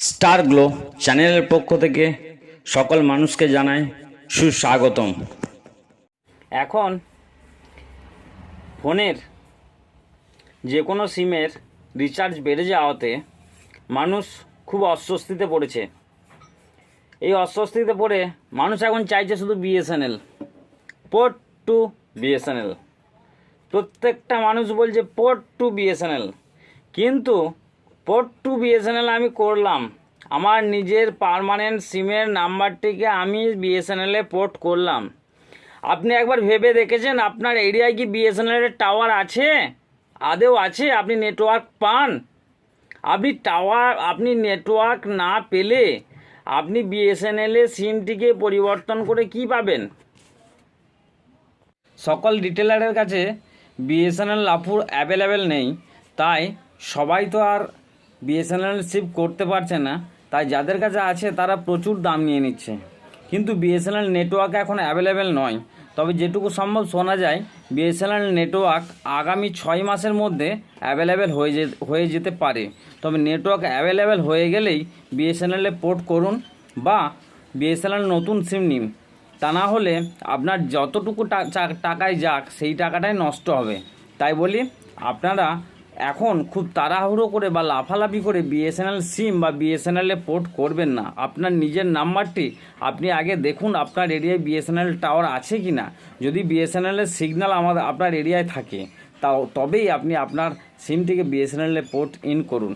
Star glow চ্যানেলের পক্ষ থেকে সকল মানুষকে জানাই সুস্বাগতম। এখন ফোনের যে কোনো সিমের রিচার্জ বেড়ে যাওয়াতে মানুষ খুব অস্বস্তিতে পড়েছে। এই অস্বস্তিতে পড়ে মানুষ এখন চাইছে শুধু বিএসএনএল, পোর্ট টু বিএসএনএল। প্রত্যেকটা মানুষ বলছে পোর্ট টু বিএসএনএল, কিন্তু পোর্ট টু বিএসএনএল আমি করলাম, আমার নিজের পার্মানেন্ট সিমের নাম্বারটিকে আমি বিএসএনএলে পোর্ট করলাম। আপনি একবার ভেবে দেখেছেন আপনার এরিয়ায় কি বিএসএনএলের টাওয়ার আছে? আদেও আছে? আপনি নেটওয়ার্ক পান? আপনি নেটওয়ার্ক না পেলে আপনি বিএসএনএলের সিমটিকে পরিবর্তন করে কি পাবেন? সকল রিটেলারের কাছে বিএসএনএল অফার অ্যাভেলেবেল নেই, তাই সবাই তো আর বিএসএনএল সিম করতে পারছে না। তাই যাদের কাছে আছে তারা প্রচুর দাম নিয়ে নিচ্ছে, কিন্তু বিএসএনএল নেটওয়ার্ক এখন অ্যাভেলেবেল নয়। তবে যেটুকু সম্ভব শোনা যায়, বিএসএনএল নেটওয়ার্ক আগামী 6 মাসের মধ্যে অ্যাভেলেবেল হয়ে যেতে পারে। তবে নেটওয়ার্ক অ্যাভেলেবেল হয়ে গেলেই বিএসএনএলে পোর্ট করুন বা বিএসএনএল নতুন সিম নিন। তা না হলে আপনার যতটুকু টাকায় যাক সেই টাকাটাই নষ্ট হবে। তাই বলি, আপনারা এখন খুব তাড়াহুড়ো করে বা লাফালাফি করে বিএসএনএল সিম বা বিএসএনএলে পোর্ট করবেন না। আপনার নিজের নাম্বারটি আপনি আগে দেখুন আপনার এরিয়ায় বিএসএনএল টাওয়ার আছে কি না। যদি বিএসএনএলের সিগন্যাল আপনার এরিয়ায় থাকে তবেই আপনি আপনার সিমটিকে বিএসএনএলে পোর্ট ইন করুন।